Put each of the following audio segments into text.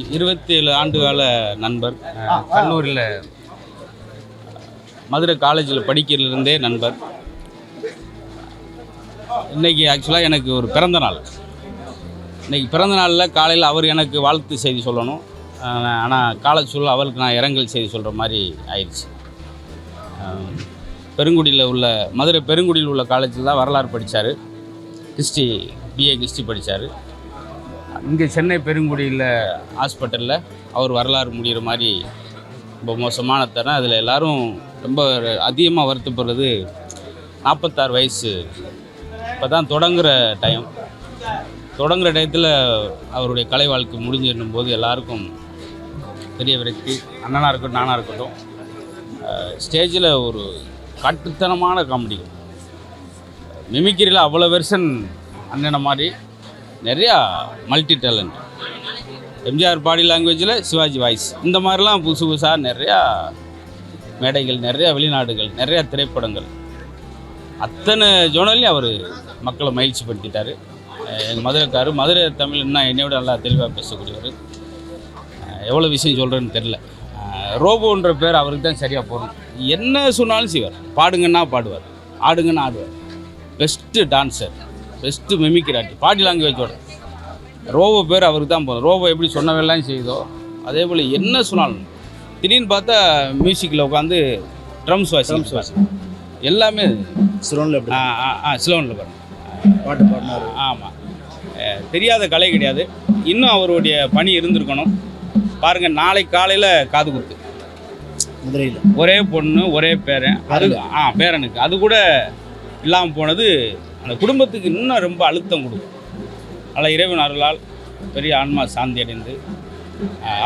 27 ஆண்டுகால நண்பர். கல்லூரியில் மதுரை காலேஜில் படிக்கிறதுலேருந்தே நண்பர். இன்றைக்கி ஆக்சுவலாக எனக்கு ஒரு பிறந்த நாள். இன்றைக்கி பிறந்த நாளில் காலையில் அவர் எனக்கு வாழ்த்து செய்தி சொல்லணும். ஆனால் காலேஜ் சூழல் அவருக்கு நான் இரங்கல் செய்தி சொல்கிற மாதிரி ஆயிடுச்சு. பெருங்குடியில் உள்ள மதுரை பெருங்குடியில் உள்ள காலேஜில் தான் வரலாறு படித்தார். ஹிஸ்ட்ரி, பிஏ ஹிஸ்ட்ரி படித்தார். இங்கே சென்னை பெருங்குடியில் ஹாஸ்பிட்டலில் அவர் வரலாறு முடிகிற மாதிரி ரொம்ப மோசமான தரம். அதில் எல்லோரும் ரொம்ப அதிகமாக வருத்தப்படுறது 46 வயசு இப்போ தான் தொடங்குகிற டயத்தில் அவருடைய கலை வாழ்க்கை முடிஞ்சிருக்கும் போது எல்லாருக்கும் பெரிய விரக்தி. அண்ணனாக இருக்கட்டும், நானாக இருக்கட்டும், ஸ்டேஜில் ஒரு காட்டுத்தனமான காமெடி, மிமிக்கிரியில் அவ்வளோ வெர்ஷன் அண்ணனை மாதிரி நிறையா மல்டி டேலண்ட். எம்ஜிஆர் பாடி லாங்குவேஜில் சிவாஜி வாய்ஸ், இந்த மாதிரிலாம் புதுசு புதுசாக நிறையா மேடைகள், நிறையா வெளிநாடுகள், நிறையா திரைப்படங்கள், அத்தனை ஜோனல்லையும் அவர் மக்களை மகிழ்ச்சி படுத்திட்டார். எங்கள் மதுரைக்காரர், மதுரை தமிழ் இன்னும் என்னை விட நல்லா தெளிவாக பேசக்கூடியவர். எவ்வளோ விஷயம் சொல்கிறேன்னு தெரில. ரோபோன்ற பேர் அவருக்கு தான் சரியாக போகணும். என்ன சொன்னாலும் செய்வார். பாடுங்கன்னா பாடுவார், ஆடுங்கன்னா ஆடுவார். பெஸ்ட்டு டான்ஸர், பெஸ்ட்டு மிமிக்ராட்டி, பாடி லாங்குவேஜோட. ரோபோ பேர் அவருக்கு தான் போதும். ரோபோ எப்படி சொன்னவெல்லாம் செய்யுதோ அதே போல் என்ன சொன்னாலும். திடீர்னு பார்த்தா மியூசிக்கில் உட்காந்து ட்ரம்ஸ் வாசி எல்லாமே ஸ்லோனில் பாருங்கள் பாட்டு பாடினார். ஆமாம், தெரியாத கலை கிடையாது. இன்னும் அவருடைய பணி இருந்திருக்கணும். பாருங்கள், நாளைக்கு காலையில் காது குத்து மதுரையில், ஒரே பொண்ணு ஒரே பேரன், அது பேரனுக்கு அது கூட இல்லாமல் போனது அந்த குடும்பத்துக்கு இன்னும் ரொம்ப அழுத்தம் கொடுக்கும். அதில் இறைவன் அருளால் பெரிய ஆன்மா சாந்தி அடைந்து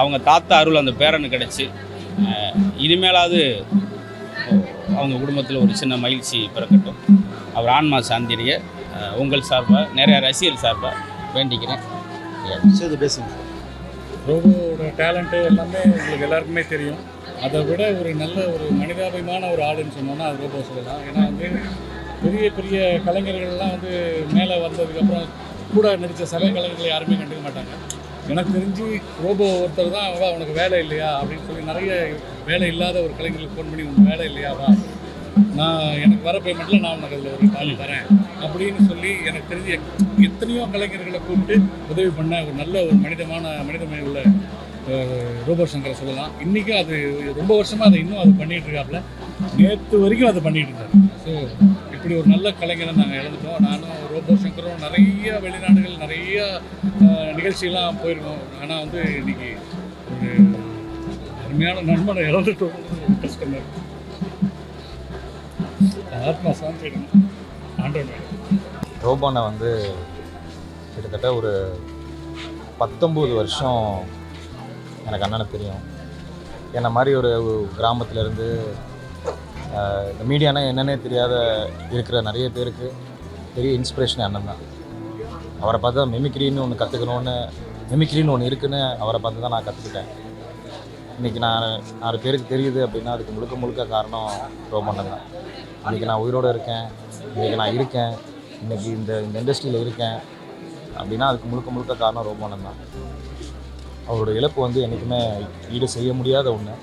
அவங்க தாத்தா அருள் அந்த பேரனுக்கு கிடச்சி இனிமேலாவது அவங்க குடும்பத்தில் ஒரு சின்ன மகிழ்ச்சி பிறக்கட்டும். அவர் ஆன்மா சாந்தி அடைய உங்கள் சார்பாக, நிறையா ரசிகர் சார்பாக வேண்டிக்கிறேன். பேசுங்க. ரோபோட டேலண்ட்டு எல்லாமே உங்களுக்கு எல்லாருக்குமே தெரியும். அதை விட ஒரு நல்ல ஒரு மனிதாபிமான ஒரு ஆளுன்னு சொன்னோன்னா அது ரோபோ சொல்லலாம். ஏன்னா பெரிய பெரிய கலைஞர்கள்லாம் மேலே வந்ததுக்கப்புறம் கூட நடித்த சக கலைஞர்களை யாருமே கண்டுக்க மாட்டாங்க. எனக்கு தெரிஞ்சு ரோபோ ஒருத்தர் தான் அவனுக்கு வேலை இல்லையா அப்படின்னு சொல்லி நிறைய வேலை இல்லாத ஒரு கலைஞர்களுக்கு ஃபோன் பண்ணி உனக்கு வேலை இல்லையாவா, நான் எனக்கு வர பேமெண்ட்டில் நான் உனக்கு அதில் ஒரு கால் தரேன் அப்படின்னு சொல்லி எனக்கு தெரிஞ்சு எத்தனையோ கலைஞர்களை கூப்பிட்டு உதவி பண்ண ஒரு நல்ல ஒரு மனிதமை உள்ள ரோபோ சங்கரை சொல்லலாம். இன்றைக்கும் அது ரொம்ப வருஷமாக அதை இன்னும் அது பண்ணிகிட்டு இருக்காப்புல. நேற்று வரைக்கும் அதை பண்ணிகிட்டு இருந்தார். ஸோ இப்படி ஒரு நல்ல கலைஞரை நாங்கள் இழந்துட்டோம். நானும் ரோபோ சங்கரும் நிறைய வெளிநாடுகள், நிறைய நிகழ்ச்சியெல்லாம் போயிருக்கோம். ஆனால் இன்றைக்கி ஒரு அருமையான நண்பனை இழந்துட்டோம். கஷ்டமாக இருக்கும். ஆத்மா சாந்தி ஆண்டோட. ரோபோனை கிட்டத்தட்ட ஒரு 19 வருஷம் எனக்கு அண்ணனை தெரியும். என்னை மாதிரி ஒரு கிராமத்துலேருந்து இந்த மீடியானா என்னென்னே தெரியாத இருக்கிற நிறைய பேருக்கு பெரிய இன்ஸ்பிரேஷன் அண்ணன் தான். அவரை பார்த்து தான் மிமிக்ரின்னு ஒன்று இருக்குன்னு அவரை பார்த்து தான் நான் கற்றுக்கிட்டேன். இன்றைக்கி நான் 6 பேருக்கு தெரியுது அப்படின்னா அதுக்கு முழுக்க காரணம் ரோபோண்ணன் தான். இன்றைக்கி நான் உயிரோடு இருக்கேன், இன்றைக்கி நான் இருக்கேன், இன்றைக்கி இந்த இண்டஸ்ட்ரியில் இருக்கேன் அப்படின்னா அதுக்கு முழுக்க காரணம் ரோபோண்ணன் தான். அவரோட இழப்பு என்றைக்குமே ஈடு செய்ய முடியாத ஒன்று.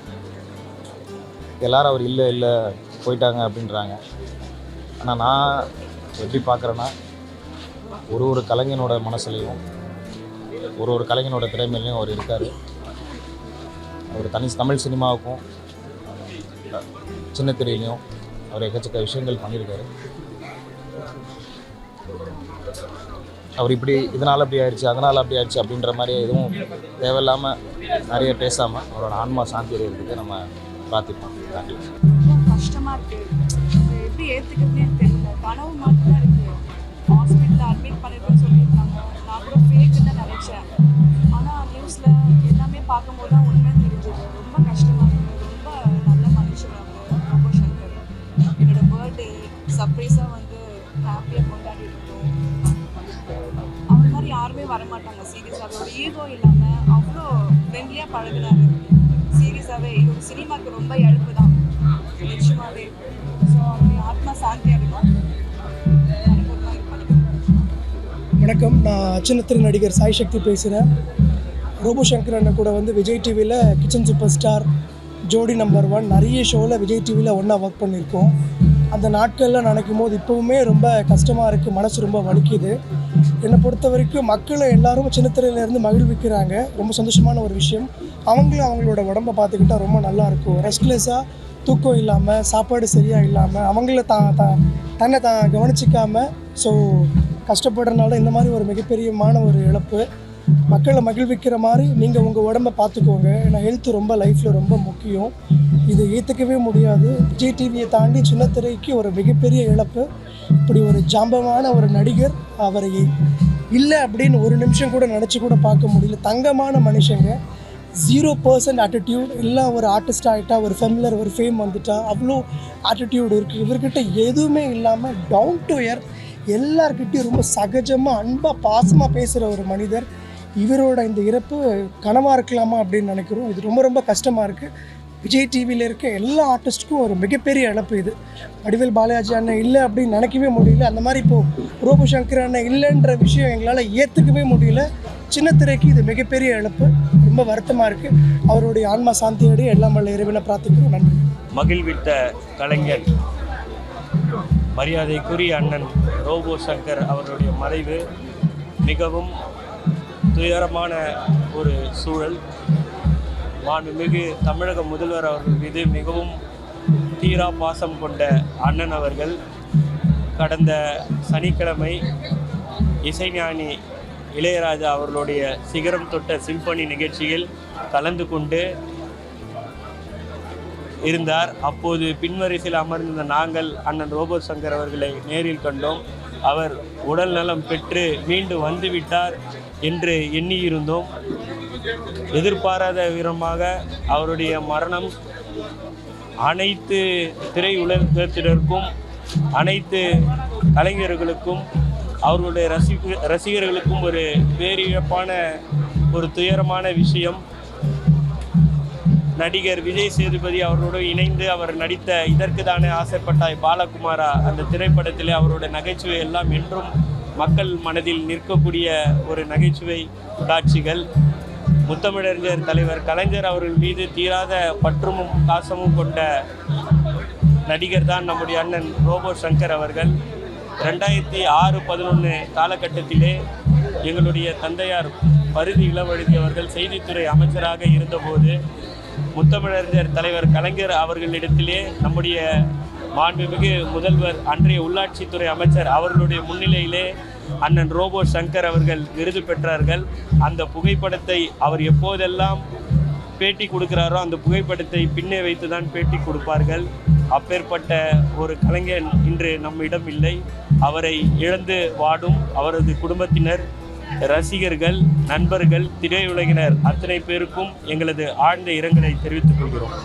எல்லோரும் அவர் இல்லை போயிட்டாங்க அப்படின்றாங்க. ஆனால் நான் எப்படி பார்க்குறேன்னா, ஒரு கலைஞனோட மனசுலையும் ஒரு கலைஞனோட திறமையிலையும் அவர் இருக்கார். அவர் தமிழ் சினிமாவுக்கும் சின்ன திரையிலையும் அவர் எக்கச்சக்க விஷயங்கள் பண்ணியிருக்காரு. அவர் இப்படி இதனால் அப்படி ஆயிடுச்சு, அதனால் அப்படி ஆயிடுச்சு அப்படின்ற மாதிரி எதுவும் தேவையில்லாமல் நிறைய பேசாமல் அவரோட ஆன்மா சாந்தி அடைகிறதுக்கு நம்ம பிரார்த்திப்போம். கஷ்டமாக இருக்குது, எப்படி ஏற்றுக்கிறதுனே தெரியல. கனவு மட்டும் தான் இருக்குது. ஹாஸ்பிட்டலில் அட்மிட் பண்ணிருக்கோன்னு சொல்லியிருக்காங்க. நான் கூட ஃபேக்குன்னு தான் நினச்சேன். ஆனால் நியூஸில் எல்லாமே பார்க்கும்போது தான் உண்மை தெரிஞ்சது. ரொம்ப கஷ்டமாக இருக்குது. ரொம்ப நல்ல மனுஷன் ரோபோ சங்கர். என்னோட பர்த்டே சர்ப்ரைஸாக ஹாப்பியாக கொண்டாடி இருக்கோம். அவர் மாதிரி யாருமே வரமாட்டாங்க சீரியஸாக. ஒரு ஈகோ இல்லாமல் அவ்வளோ ஃப்ரெண்ட்லியாக பழகினாரு. சீரியஸாகவே இது ஒரு சினிமாவுக்கு ரொம்ப இழப்பு தான் நிச்சயமாகவே. ஸோ அவருடைய ஆத்மா சாந்தியாக இருக்கும். வணக்கம், நான் சின்னத்திரை நடிகர் சாய் சக்தி பேசுகிறேன். ரோபோ சங்கர் அண்ணன் கூட வந்து விஜய் டிவியில் கிச்சன் சூப்பர் ஸ்டார், ஜோடி நம்பர் 1 நிறைய ஷோவில் விஜய் டிவியில் ஒன்றா ஒர்க் பண்ணியிருக்கோம். அந்த நாட்கள்லாம் நினைக்கும் போது இப்போவுமே ரொம்ப கஷ்டமாக இருக்குது, மனசு ரொம்ப வலிக்குது. என்னை பொறுத்த வரைக்கும் மக்களை எல்லாரும் சின்ன திரையிலேருந்து மகிழ்விக்கிறாங்க, ரொம்ப சந்தோஷமான ஒரு விஷயம். அவங்களும் அவங்களோட உடம்பை பார்த்துக்கிட்டா ரொம்ப நல்லாயிருக்கும். ரெஸ்ட்லெஸ்ஸாக, தூக்கம் இல்லாமல், சாப்பாடு சரியாக இல்லாமல், அவங்கள தன்னை கவனிச்சிக்காமல் ஸோ கஷ்டப்படுறதுனால இந்த மாதிரி ஒரு மிகப்பெரியமான ஒரு இழப்பு. மக்களை மகிழ்விக்கிற மாதிரி நீங்கள் உங்கள் உடம்பை பார்த்துக்கோங்க. ஏன்னா ஹெல்த் ரொம்ப லைஃப்பில் ரொம்ப முக்கியம். இது ஏற்றுக்கவே முடியாது. விஜய் டிவியை தாண்டி சின்ன திரைக்கு ஒரு மிகப்பெரிய இழப்பு. இப்படி ஒரு ஜாம்பமான ஒரு நடிகர், அவரை இல்லை அப்படின்னு ஒரு நிமிஷம் கூட நினச்சி கூட பார்க்க முடியல. தங்கமான மனுஷங்க, 0% ஆட்டிடியூட். எல்லாம் ஒரு ஆர்டிஸ்ட் ஆகிட்டா, ஒரு ஃபெமிலர், ஒரு ஃபேம் வந்துட்டா அவ்வளோ ஆட்டிடியூட் இருக்குது. இவர்கிட்ட எதுவுமே இல்லாமல் டவுன் டு எர்த், எல்லார்கிட்டையும் ரொம்ப சகஜமாக, அன்பாக, பாசமாக பேசுகிற ஒரு மனிதர். இவரோட இந்த இறப்பு கனவாக இருக்கலாமா அப்படின்னு நினைக்கிறோம். இது ரொம்ப ரொம்ப கஷ்டமாக இருக்குது. விஜய் டிவியில் இருக்க எல்லா ஆர்டிஸ்ட்டுக்கும் ஒரு மிகப்பெரிய இழப்பு இது. வடிவேல் பாலாஜி அண்ணன் இல்லை அப்படின்னு நினைக்கவே முடியல. அந்த மாதிரி இப்போது ரோபோ சங்கர் அண்ணன் இல்லைன்ற விஷயம் எங்களால் ஏற்றுக்கவே முடியல. சின்ன திரைக்கு இது மிகப்பெரிய இழப்பு. ரொம்ப வருத்தமாக இருக்குது. அவருடைய ஆன்மா சாந்தியோடு எல்லாம் வல்ல இறைவனை பிரார்த்திக்கிறோம். நன்றி. மகிழ்வித்த கலைஞர், மரியாதைக்குரிய அண்ணன் ரோபோ சங்கர் அவர்களுடைய மறைவு மிகவும் துயரமான ஒரு சூழல். மாண்புமிகு தமிழக முதல்வர் அவர்கள் மீது மிகவும் தீரா பாசம் கொண்ட அண்ணன் அவர்கள் கடந்த சனிக்கிழமை இசைஞானி இளையராஜா அவர்களுடைய சிகரம் தொட்ட சிம்பனி நிகழ்ச்சியில் கலந்து கொண்டு இருந்தார். அப்போது பின்வரிசையில் அமர்ந்த நாங்கள் அண்ணன் ரோபோ சங்கர் அவர்களை நேரில் கண்டோம். அவர் உடல் நலம் பெற்று மீண்டு வந்துவிட்டார் என்று எண்ணியிருந்தோம். எதிர்பாராத விதமாக அவருடைய மரணம் அனைத்து திரையுலகத்தினருக்கும், அனைத்து கலைஞர்களுக்கும், அவர்களுடைய ரசிகர்களுக்கும் ஒரு பேரிழப்பான ஒரு துயரமான விஷயம். நடிகர் விஜய் சேதுபதி அவரோடு இணைந்து அவர் நடித்த இதற்கு தானே ஆசைப்பட்டாய் பாலகுமாரா அந்த திரைப்படத்திலே அவருடைய நகைச்சுவை எல்லாம் என்றும் மக்கள் மனதில் நிற்கக்கூடிய ஒரு நகைச்சுவை காட்சிகள். முத்தமிழறிஞர் தலைவர் கலைஞர் அவர்கள் மீது தீராத பற்றும் பாசமும் கொண்ட நடிகர் தான் நம்முடைய அண்ணன் ரோபோ சங்கர் அவர்கள். 2006-11 காலகட்டத்திலே எங்களுடைய தந்தையார் பரிதி இளவழுதி அவர்கள் செய்தித்துறை அமைச்சராக இருந்தபோது முத்தமிழறிஞர் தலைவர் கலைஞர் அவர்களிடத்திலே நம்முடைய மாண்புமிகு முதல்வர், அன்றைய உள்ளாட்சித்துறை அமைச்சர் அவர்களுடைய முன்னிலையிலே அண்ணன் ரோபோ சங்கர் அவர்கள் விருது பெற்றார்கள். அந்த புகைப்படத்தை அவர் எப்போதெல்லாம் பேட்டி கொடுக்கிறாரோ அந்த புகைப்படத்தை பின்னே வைத்து தான் பேட்டி கொடுப்பார்கள். அப்பேற்பட்ட ஒரு கலைஞன் இன்று நம்மிடம் இல்லை. அவரை இழந்து வாடும் அவரது குடும்பத்தினர், ரசிகர்கள், நண்பர்கள், திரையுலகினர் அத்தனை பேருக்கும் எங்களது ஆழ்ந்த இரங்கலை தெரிவித்துக் கொள்கிறோம்.